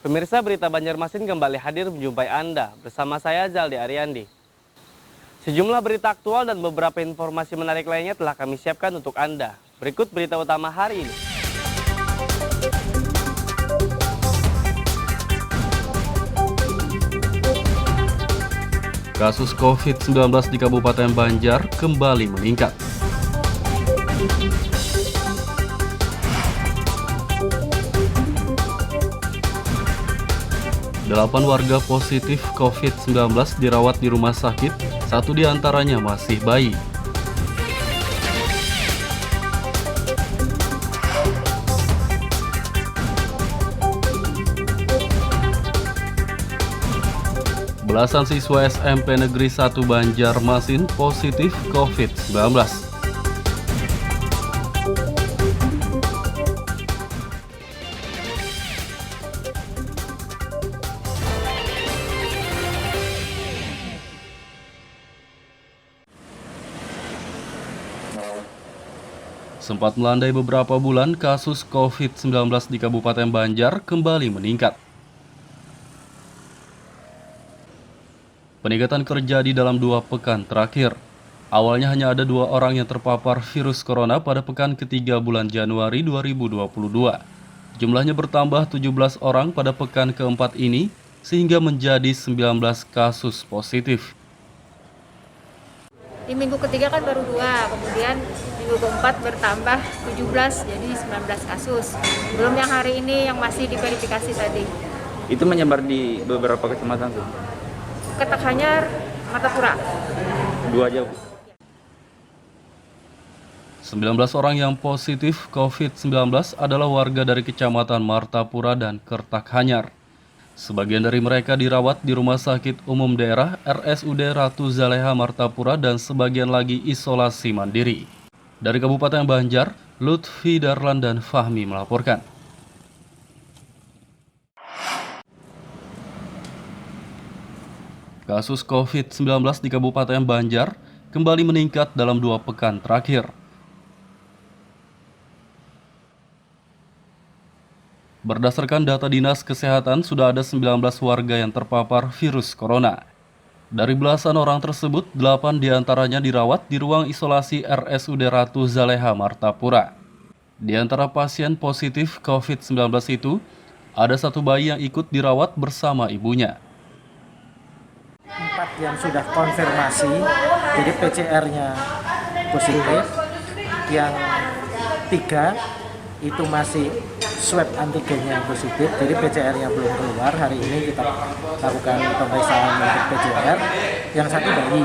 Pemirsa, berita Banjarmasin kembali hadir menjumpai Anda bersama saya Zaldi Ariandi. Sejumlah berita aktual dan beberapa informasi menarik lainnya telah kami siapkan untuk Anda. Berikut berita utama hari ini. Kasus COVID-19 di Kabupaten Banjar kembali meningkat. Delapan warga positif COVID-19 dirawat di rumah sakit, satu diantaranya masih bayi. Belasan siswa SMP Negeri 1 Banjarmasin positif COVID-19. Sempat melandai beberapa bulan, kasus COVID-19 di Kabupaten Banjar kembali meningkat. Peningkatan terjadi dalam 2 pekan terakhir. Awalnya hanya ada 2 orang yang terpapar virus corona pada pekan ketiga bulan Januari 2022. Jumlahnya bertambah 17 orang pada pekan keempat ini, sehingga menjadi 19 kasus positif. Di minggu ketiga kan baru 2, kemudian minggu keempat bertambah 17, jadi 19 kasus. Belum yang hari ini yang masih diverifikasi tadi. Itu menyebar di beberapa kecamatan tuh? Ketak-Hanyar, Martapura. 2 aja, Bu. 19 orang yang positif COVID-19 adalah warga dari Kecamatan Martapura dan Kertak-Hanyar. Sebagian dari mereka dirawat di Rumah Sakit Umum Daerah RSUD Ratu Zaleha Martapura dan sebagian lagi isolasi mandiri. Dari Kabupaten Banjar, Lutfi Darlan dan Fahmi melaporkan. Kasus COVID-19 di Kabupaten Banjar kembali meningkat dalam 2 pekan terakhir. Berdasarkan data Dinas Kesehatan, sudah ada 19 warga yang terpapar virus corona. Dari belasan orang tersebut, 8 diantaranya dirawat di ruang isolasi RSUD Ratu Zaleha Martapura. Di antara pasien positif COVID-19 itu, ada 1 bayi yang ikut dirawat bersama ibunya. 4 yang sudah konfirmasi, jadi PCR-nya positif. Yang 3 itu masih swab antigennya positif, jadi PCR-nya belum keluar. Hari ini kita lakukan pemeriksaan untuk PCR. Yang 1 bayi.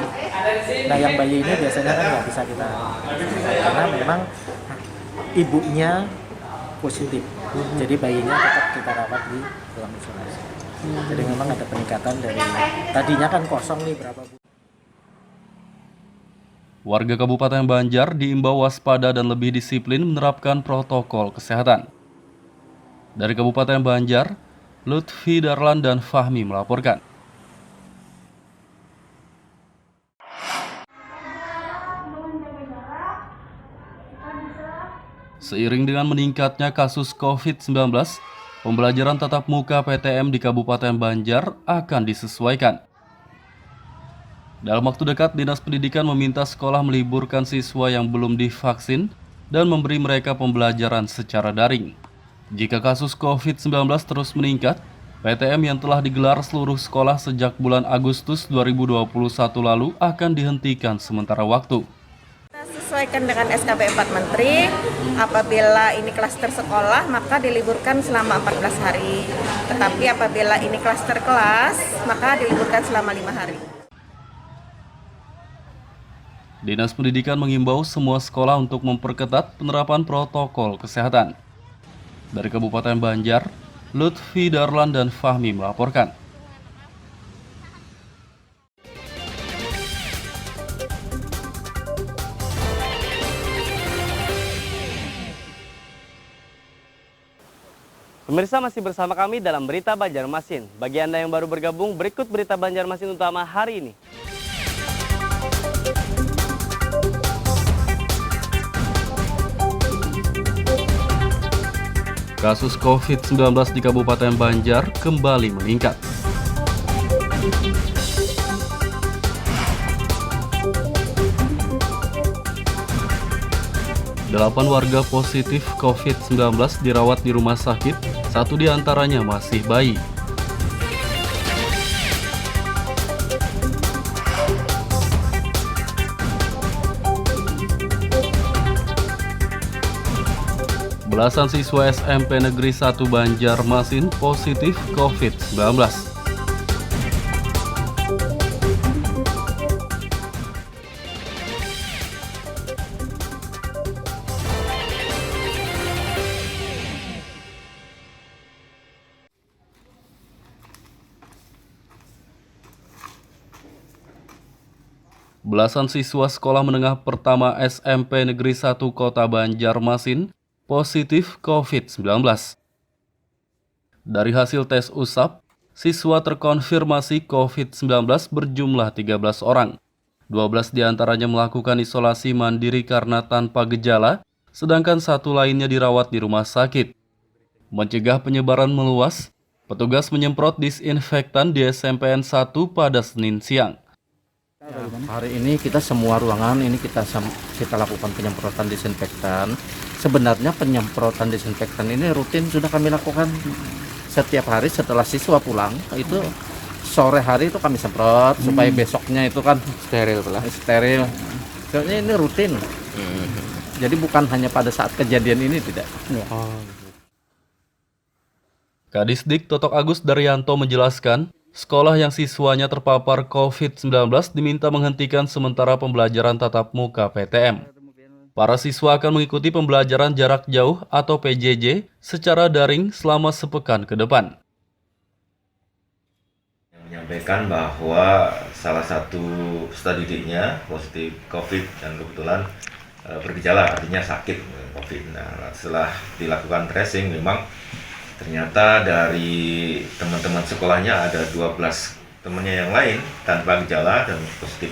Nah, yang bayi ini biasanya kan nggak bisa kita, karena memang ibunya positif. Jadi bayinya tetap kita rawat di ruang isolasi. Jadi memang ada peningkatan dari tadinya kan kosong nih berapa bulan. Warga Kabupaten Banjar diimbau waspada dan lebih disiplin menerapkan protokol kesehatan. Dari Kabupaten Banjar, Lutfi Darlan dan Fahmi melaporkan. Seiring dengan meningkatnya kasus COVID-19, pembelajaran tatap muka PTM di Kabupaten Banjar akan disesuaikan. Dalam waktu dekat, Dinas Pendidikan meminta sekolah meliburkan siswa yang belum divaksin dan memberi mereka pembelajaran secara daring. Jika kasus COVID-19 terus meningkat, PTM yang telah digelar seluruh sekolah sejak bulan Agustus 2021 lalu akan dihentikan sementara waktu. Sesuaikan dengan SKB 4 Menteri, apabila ini klaster sekolah maka diliburkan selama 14 hari. Tetapi apabila ini klaster kelas, maka diliburkan selama 5 hari. Dinas Pendidikan mengimbau semua sekolah untuk memperketat penerapan protokol kesehatan. Dari Kabupaten Banjar, Lutfi Darlan dan Fahmi melaporkan. Pemirsa, masih bersama kami dalam Berita Banjarmasin. Bagi Anda yang baru bergabung, berikut Berita Banjarmasin utama hari ini. kasus COVID-19 di Kabupaten Banjar kembali meningkat. Delapan warga positif COVID-19 dirawat di rumah sakit, 1 diantaranya masih bayi. Belasan siswa SMP Negeri 1 Banjarmasin positif COVID-19. Belasan siswa sekolah menengah pertama SMP Negeri 1 Kota Banjarmasin positif COVID-19. Dari hasil tes usap, siswa terkonfirmasi COVID-19 berjumlah 13 orang. 12 diantaranya melakukan isolasi mandiri karena tanpa gejala, sedangkan 1 lainnya dirawat di rumah sakit. Mencegah penyebaran meluas, petugas menyemprot disinfektan di SMPN 1 pada Senin siang. Hari ini kita semua ruangan ini kita lakukan penyemprotan disinfektan. Sebenarnya penyemprotan disinfektan ini rutin sudah kami lakukan setiap hari setelah siswa pulang. Itu sore hari itu kami semprot supaya besoknya itu kan steril. Soalnya ini rutin. Jadi bukan hanya pada saat kejadian ini, tidak. Kadisdik Totok Agus Daryanto menjelaskan, sekolah yang siswanya terpapar COVID-19 diminta menghentikan sementara pembelajaran tatap muka PTM. Para siswa akan mengikuti pembelajaran jarak jauh atau PJJ secara daring selama sepekan ke depan. Menyampaikan bahwa salah satu peserta didiknya positif COVID dan kebetulan bergejala, artinya sakit COVID. Nah, setelah dilakukan tracing memang ternyata dari teman-teman sekolahnya ada 12 temannya yang lain tanpa gejala dan positif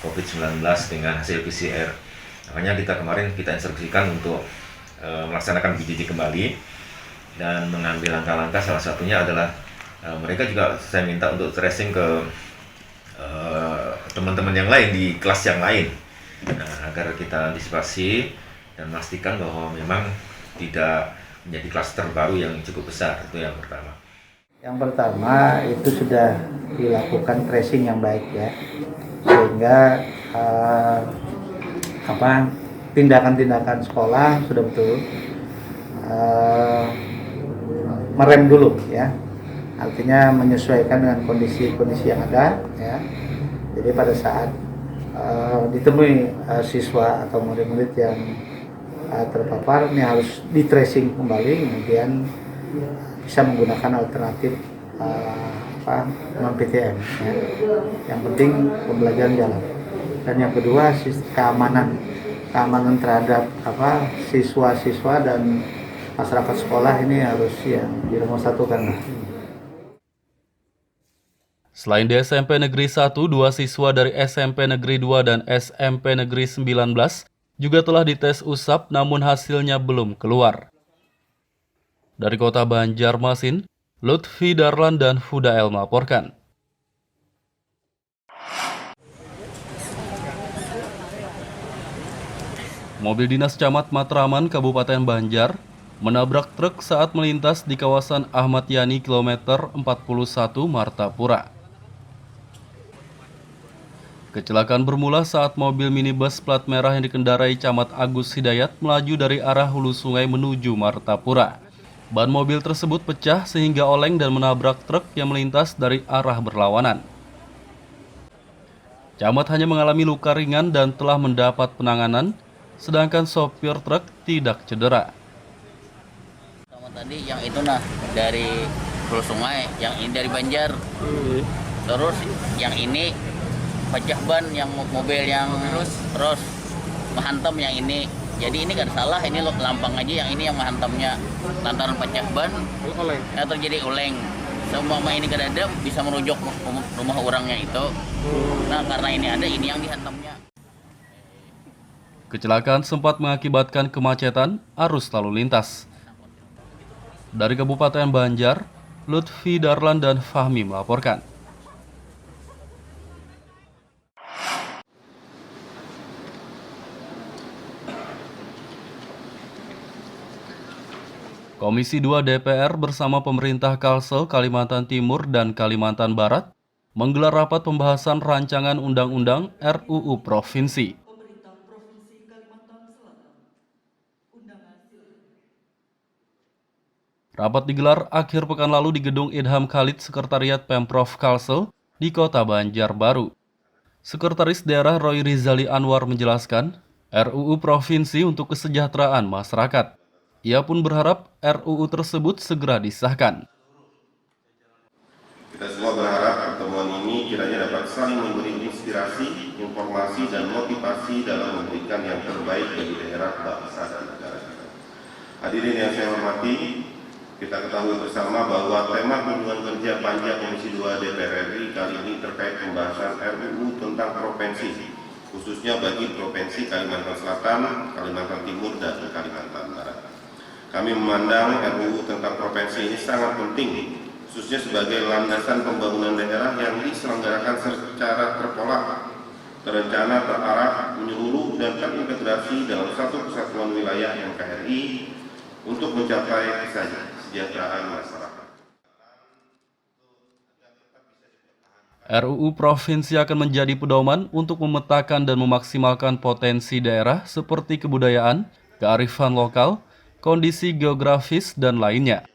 COVID-19 dengan hasil PCR. Makanya kita instruksikan untuk melaksanakan PJJ kembali dan mengambil langkah-langkah. Salah satunya adalah mereka juga saya minta untuk tracing ke teman-teman yang lain di kelas yang lain, agar kita antisipasi dan memastikan bahwa memang tidak menjadi klaster baru yang cukup besar. Itu yang pertama. Yang pertama itu sudah dilakukan tracing yang baik ya, sehingga tindakan-tindakan sekolah sudah betul merem dulu ya, artinya menyesuaikan dengan kondisi-kondisi yang ada ya. Jadi pada saat ditemui siswa atau murid-murid yang terpapar ini harus di tracing kembali, kemudian bisa menggunakan alternatif non PTM ya. Yang penting pembelajaran jalan. Dan yang kedua keamanan terhadap siswa-siswa dan masyarakat sekolah ini harus yang dinomor-satukan. Selain di SMP Negeri 1, 2 siswa dari SMP Negeri 2 dan SMP Negeri 19 juga telah dites usap namun hasilnya belum keluar. Dari Kota Banjarmasin, Lutfi Darlan dan Fudael melaporkan. Mobil dinas Camat Matraman, Kabupaten Banjar, menabrak truk saat melintas di kawasan Ahmad Yani kilometer 41 Martapura. Kecelakaan bermula saat mobil minibus plat merah yang dikendarai Camat Agus Hidayat melaju dari arah hulu sungai menuju Martapura. Ban mobil tersebut pecah sehingga oleng dan menabrak truk yang melintas dari arah berlawanan. Camat hanya mengalami luka ringan dan telah mendapat penanganan, sedangkan sopir truk tidak cedera. Tadi yang itu dari hulu sungai, yang ini dari Banjar. Terus yang ini pecah ban, yang mobil yang terus menghantam yang ini. Jadi ini kan salah, ini lampang aja, yang ini yang menghantamnya lantaran pecah ban, terjadi oleng. Semua ini kan ada bisa merujuk rumah orangnya itu. Nah karena ini ada, ini yang dihantamnya. Kecelakaan sempat mengakibatkan kemacetan arus lalu lintas. Dari Kabupaten Banjar, Lutfi Darlan dan Fahmi melaporkan. Komisi 2 DPR bersama pemerintah Kalsel, Kalimantan Timur, dan Kalimantan Barat menggelar rapat pembahasan rancangan undang-undang RUU Provinsi. Rapat digelar akhir pekan lalu di Gedung Idham Khalid Sekretariat Pemprov Kalsel di Kota Banjarbaru. Sekretaris Daerah Roy Rizali Anwar menjelaskan, RUU Provinsi untuk kesejahteraan masyarakat. Ia pun berharap RUU tersebut segera disahkan. Kita semua berharap pertemuan ini kiranya dapat saling memberi inspirasi, informasi, dan motivasi dalam memberikan yang terbaik bagi daerah, bangsa, dan negara kita. Hadirin yang saya hormati, kita ketahui bersama bahwa tema kunjungan kerja Panja Komisi 2 DPR RI kali ini terkait pembahasan RUU tentang provinsi, khususnya bagi Provinsi Kalimantan Selatan, Kalimantan Timur, dan Kalimantan Barat. Kami memandang RUU tentang provinsi ini sangat penting, khususnya sebagai landasan pembangunan daerah yang diselenggarakan secara terpola, terencana, terarah, menyeluruh, dan terintegrasi dalam satu kesatuan wilayah NKRI untuk mencapai kesejahteraan masyarakat. RUU Provinsi akan menjadi pedoman untuk memetakan dan memaksimalkan potensi daerah seperti kebudayaan, kearifan lokal, kondisi geografis, dan lainnya.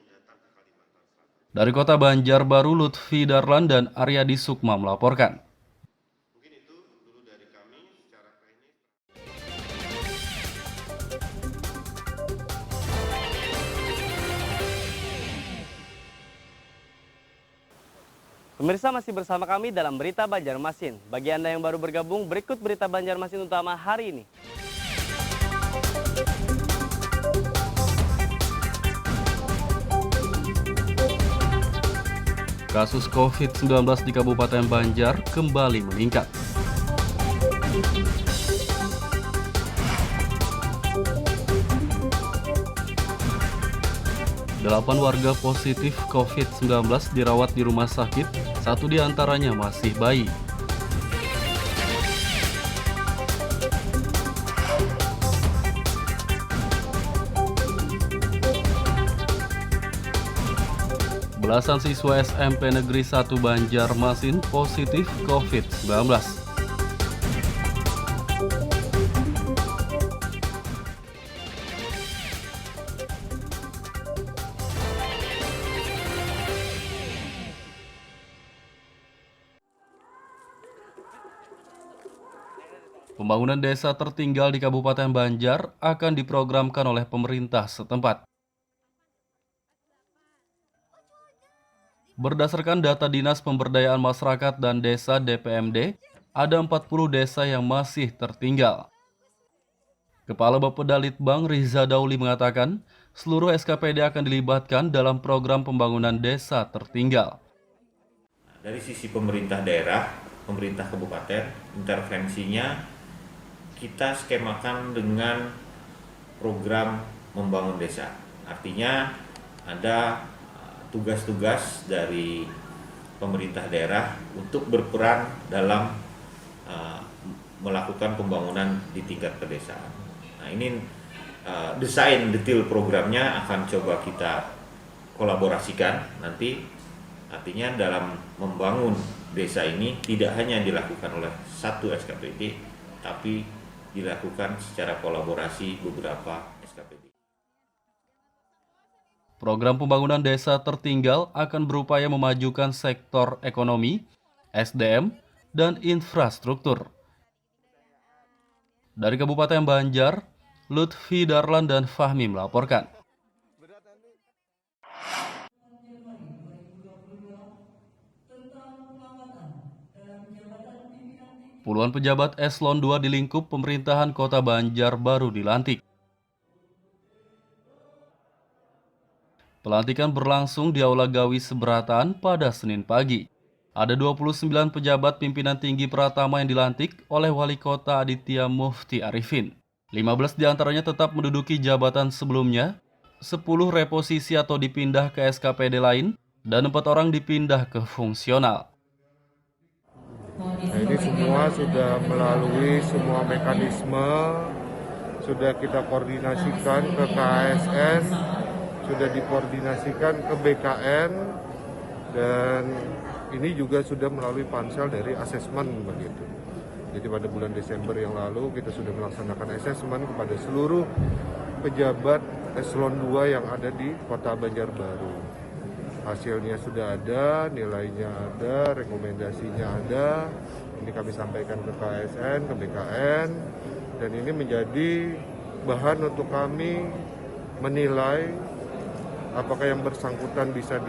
Dari Kota Banjarbaru, Lutfi Darlan dan Aryadi Sukma melaporkan. Pemirsa masih bersama kami dalam Berita Banjarmasin. Bagi Anda yang baru bergabung, berikut Berita Banjarmasin utama hari ini. Kasus COVID-19 di Kabupaten Banjar kembali meningkat. Delapan warga positif COVID-19 dirawat di rumah sakit, satu di antaranya masih bayi. Belasan siswa SMP Negeri 1 Banjarmasin positif COVID-19. Pembangunan desa tertinggal di Kabupaten Banjar akan diprogramkan oleh pemerintah setempat. Berdasarkan data Dinas Pemberdayaan Masyarakat dan Desa DPMD, ada 40 desa yang masih tertinggal. Kepala Bapeda Litbang Riza Dauli mengatakan, seluruh SKPD akan dilibatkan dalam program pembangunan desa tertinggal. Dari sisi pemerintah daerah, pemerintah kabupaten, intervensinya kita skemakan dengan program membangun desa. Artinya ada tugas-tugas dari pemerintah daerah untuk berperan dalam melakukan pembangunan di tingkat pedesaan. Nah, ini desain detail programnya akan coba kita kolaborasikan nanti. Artinya dalam membangun desa ini tidak hanya dilakukan oleh satu SKPD, tapi dilakukan secara kolaborasi beberapa SKPD. Program pembangunan desa tertinggal akan berupaya memajukan sektor ekonomi, SDM, dan infrastruktur. Dari Kabupaten Banjar, Lutfi Darlan dan Fahmi melaporkan. Puluhan pejabat eselon 2 di lingkup pemerintahan Kota Banjarbaru dilantik. Pelantikan berlangsung di Aula Gawi Seberatan pada Senin pagi. Ada 29 pejabat pimpinan tinggi Pratama yang dilantik oleh Wali Kota Aditya Mufti Arifin. 15 diantaranya tetap menduduki jabatan sebelumnya, 10 reposisi atau dipindah ke SKPD lain, dan 4 orang dipindah ke fungsional. Nah, ini semua sudah melalui semua mekanisme, sudah kita koordinasikan ke KASN, sudah dikoordinasikan ke BKN, dan ini juga sudah melalui pansel dari asesmen begitu. Jadi pada bulan Desember yang lalu kita sudah melaksanakan asesmen kepada seluruh pejabat eselon 2 yang ada di Kota Banjarbaru. Hasilnya sudah ada, nilainya ada, rekomendasinya ada. Ini kami sampaikan ke KSN, ke BKN, dan ini menjadi bahan untuk kami menilai apakah yang bersangkutan bisa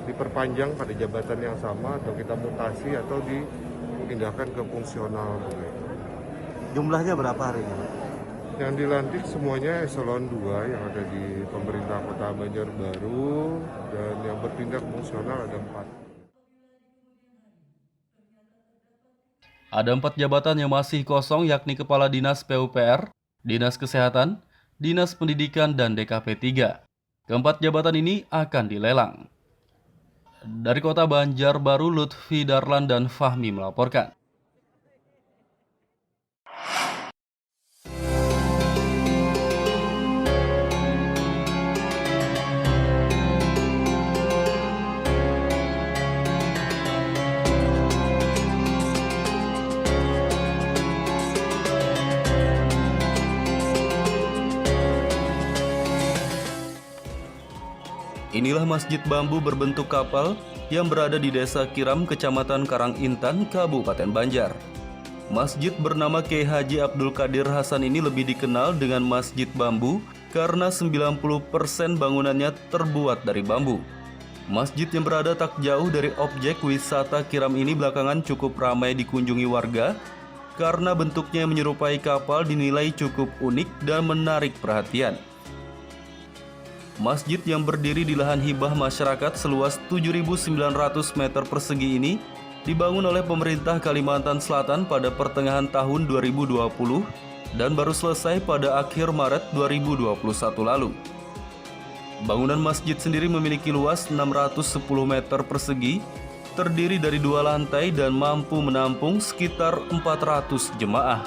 diperpanjang pada jabatan yang sama, atau kita mutasi atau dipindahkan ke fungsional. Jumlahnya berapa hari ini? Yang dilantik semuanya eselon 2 yang ada di pemerintah Kota Banjarbaru, dan yang berpindah ke fungsional ada 4. Ada 4 jabatan yang masih kosong, yakni Kepala Dinas PUPR, Dinas Kesehatan, Dinas Pendidikan, dan DKP 3. Keempat jabatan ini akan dilelang. Dari Kota Banjarbaru, Lutfi Darlan dan Fahmi melaporkan. Inilah masjid bambu berbentuk kapal yang berada di Desa Kiram, Kecamatan Karangintan, Kabupaten Banjar. Masjid bernama Kiai Haji Abdul Qadir Hasan ini lebih dikenal dengan Masjid Bambu karena 90% bangunannya terbuat dari bambu. Masjid yang berada tak jauh dari objek wisata Kiram ini belakangan cukup ramai dikunjungi warga karena bentuknya yang menyerupai kapal dinilai cukup unik dan menarik perhatian. Masjid yang berdiri di lahan hibah masyarakat seluas 7.900 meter persegi ini dibangun oleh pemerintah Kalimantan Selatan pada pertengahan tahun 2020 dan baru selesai pada akhir Maret 2021 lalu. Bangunan masjid sendiri memiliki luas 610 meter persegi, terdiri dari 2 lantai dan mampu menampung sekitar 400 jemaah.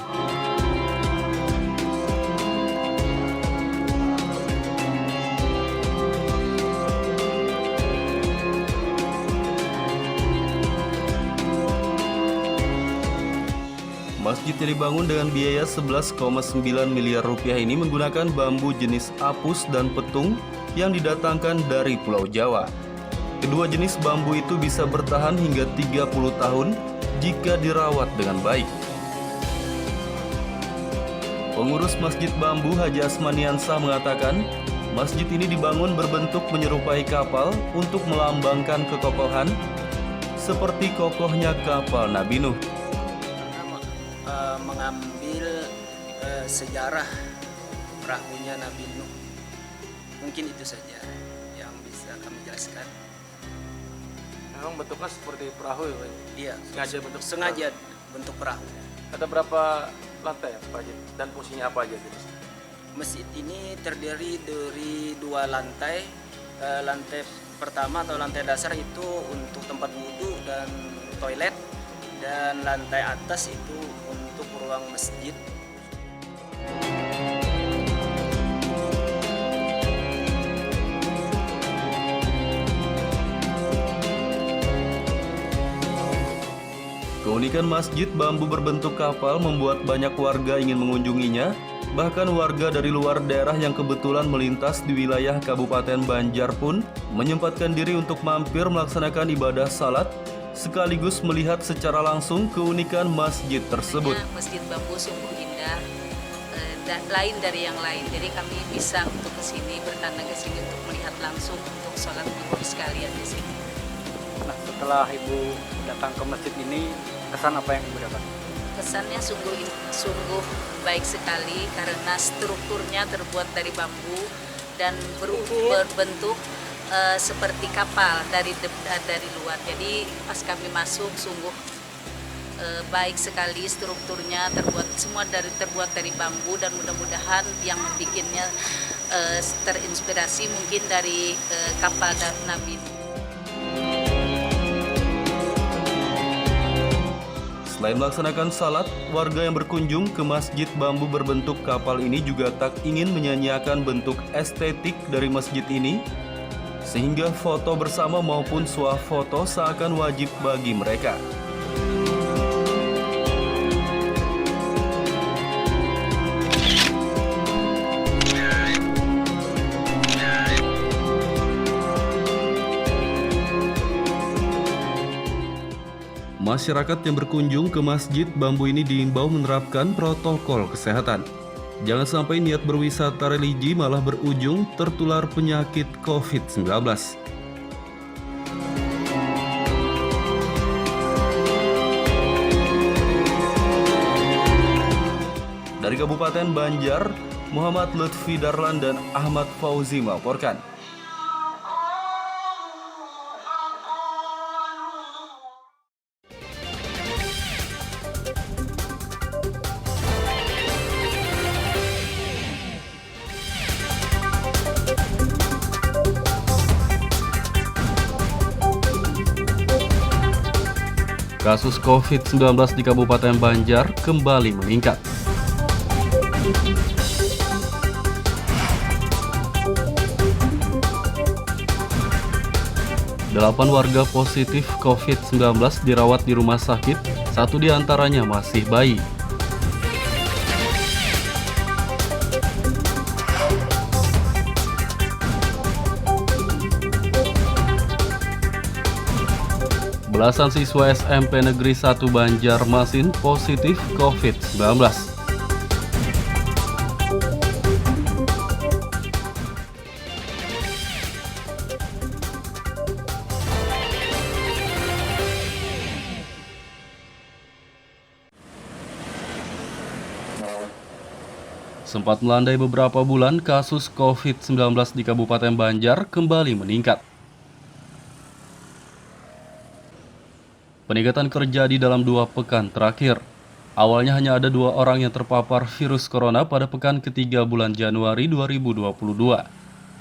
Masjid yang dibangun dengan biaya 11,9 miliar rupiah ini menggunakan bambu jenis apus dan petung yang didatangkan dari Pulau Jawa. Kedua jenis bambu itu bisa bertahan hingga 30 tahun jika dirawat dengan baik. Pengurus Masjid Bambu Haji Asmaniansah mengatakan, masjid ini dibangun berbentuk menyerupai kapal untuk melambangkan kekokohan seperti kokohnya kapal Nabi Nuh. Mengambil sejarah perahunya Nabi Nuh. Mungkin itu saja yang bisa kami jelaskan. Memang bentuknya seperti perahu ya Pak? Iya, sengaja bentuk perahu. Ada berapa lantai ya Pak Haji? Dan fungsinya apa aja? Masjid ini terdiri dari 2 lantai. Lantai pertama atau lantai dasar itu untuk tempat wudhu dan toilet. Dan lantai atas itu untuk ruang masjid. Keunikan masjid bambu berbentuk kapal membuat banyak warga ingin mengunjunginya. Bahkan warga dari luar daerah yang kebetulan melintas di wilayah Kabupaten Banjar pun menyempatkan diri untuk mampir melaksanakan ibadah salat sekaligus melihat secara langsung keunikan masjid tersebut. Masjid Bambu sungguh indah, lain dari yang lain. Jadi kami bisa untuk kesini, bertanda ke sini untuk melihat langsung untuk sholat zuhur sekalian di sini. Nah, setelah Ibu datang ke masjid ini, kesan apa yang Ibu dapat? Kesannya sungguh baik sekali karena strukturnya terbuat dari bambu dan berbentuk seperti kapal dari luar. Jadi pas kami masuk sungguh baik sekali strukturnya, terbuat dari bambu, dan mudah-mudahan yang membikinnya terinspirasi mungkin dari kapal Nabi Nuh. Selain melaksanakan salat, warga yang berkunjung ke masjid bambu berbentuk kapal ini juga tak ingin menyanyiakan bentuk estetik dari masjid ini, sehingga foto bersama maupun swafoto seakan wajib bagi mereka. Masyarakat yang berkunjung ke masjid bambu ini diimbau menerapkan protokol kesehatan. Jangan sampai niat berwisata religi malah berujung tertular penyakit COVID-19. Dari Kabupaten Banjar, Muhammad Lutfi Darlan dan Ahmad Fauzi melaporkan. Kasus COVID-19 di Kabupaten Banjar kembali meningkat. Delapan warga positif COVID-19 dirawat di rumah sakit, satu diantaranya masih bayi. Belasan siswa SMP Negeri 1 Banjarmasin positif COVID-19. Sempat melandai beberapa bulan, kasus COVID-19 di Kabupaten Banjar kembali meningkat. Peningkatan terjadi dalam 2 pekan terakhir. Awalnya hanya ada 2 orang yang terpapar virus corona pada pekan ketiga bulan Januari 2022.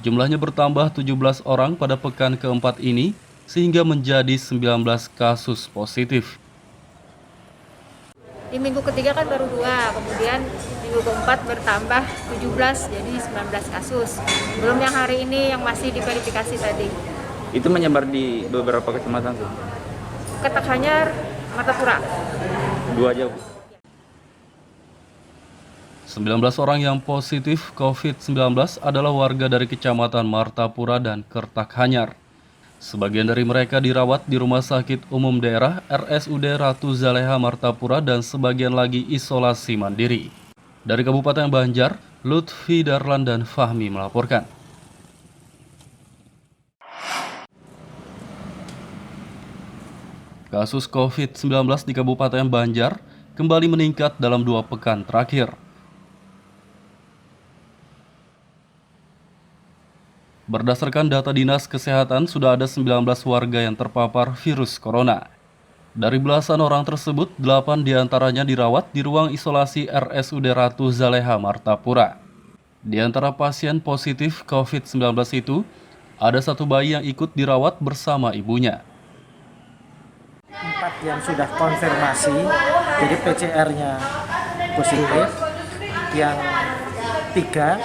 Jumlahnya bertambah 17 orang pada pekan keempat ini, sehingga menjadi 19 kasus positif. Di minggu ketiga kan baru 2, kemudian minggu keempat bertambah 17, jadi 19 kasus. Belum yang hari ini yang masih diverifikasi tadi. Itu menyebar di beberapa kecamatan tuh? Ketak Hanyar, Martapura. 2 aja, Bu. 19 orang yang positif COVID-19 adalah warga dari Kecamatan Martapura dan Kertak Hanyar. Sebagian dari mereka dirawat di Rumah Sakit Umum Daerah RSUD Ratu Zaleha Martapura dan sebagian lagi isolasi mandiri. Dari Kabupaten Banjar, Lutfi Darlan dan Fahmi melaporkan. Kasus COVID-19 di Kabupaten Banjar kembali meningkat dalam 2 pekan terakhir. Berdasarkan data Dinas Kesehatan, sudah ada 19 warga yang terpapar virus corona. Dari belasan orang tersebut, 8 diantaranya dirawat di ruang isolasi RSUD Ratu Zaleha Martapura. Di antara pasien positif COVID-19 itu, ada 1 bayi yang ikut dirawat bersama ibunya. 4 yang sudah konfirmasi, jadi PCR-nya positif. Yang 3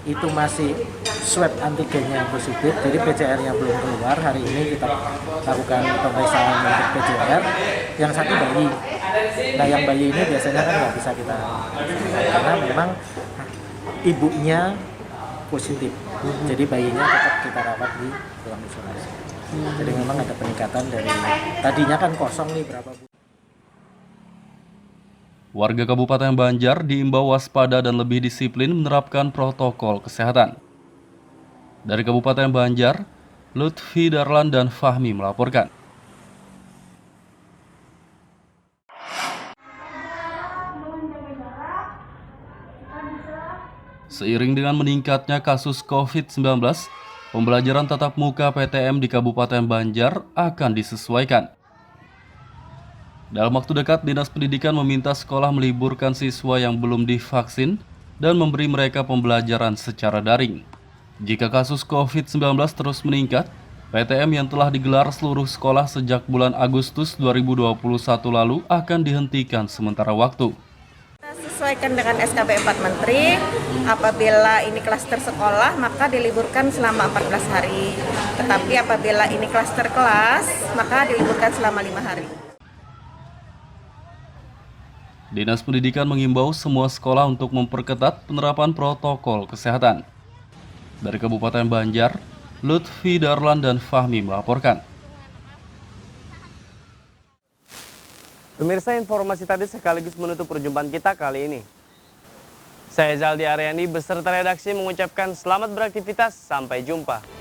itu masih swab antigennya positif, jadi PCR-nya belum keluar. Hari ini kita lakukan pemeriksaan untuk PCR. Yang 1 bayi. Nah, yang bayi ini biasanya kan nggak bisa kita, karena memang ibunya positif. Jadi bayinya tetap kita rawat di ruang isolasi. Jadi memang ada peningkatan dari tadinya kan kosong nih berapa bulan. Warga Kabupaten Banjar diimbau waspada dan lebih disiplin menerapkan protokol kesehatan. Dari Kabupaten Banjar, Lutfi Darlan dan Fahmi melaporkan. Seiring dengan meningkatnya kasus COVID-19, pembelajaran tatap muka PTM di Kabupaten Banjar akan disesuaikan. Dalam waktu dekat, Dinas Pendidikan meminta sekolah meliburkan siswa yang belum divaksin dan memberi mereka pembelajaran secara daring. Jika kasus COVID-19 terus meningkat, PTM yang telah digelar seluruh sekolah sejak bulan Agustus 2021 lalu akan dihentikan sementara waktu. Sesuaikan dengan SKB 4 Menteri, apabila ini klaster sekolah maka diliburkan selama 14 hari. Tetapi apabila ini klaster kelas maka diliburkan selama 5 hari. Dinas Pendidikan mengimbau semua sekolah untuk memperketat penerapan protokol kesehatan. Dari Kabupaten Banjar, Lutfi Darlan dan Fahmi melaporkan. Pemirsa, informasi tadi sekaligus menutup perjumpaan kita kali ini. Saya Zaldi Aryandi beserta redaksi mengucapkan selamat beraktivitas, sampai jumpa.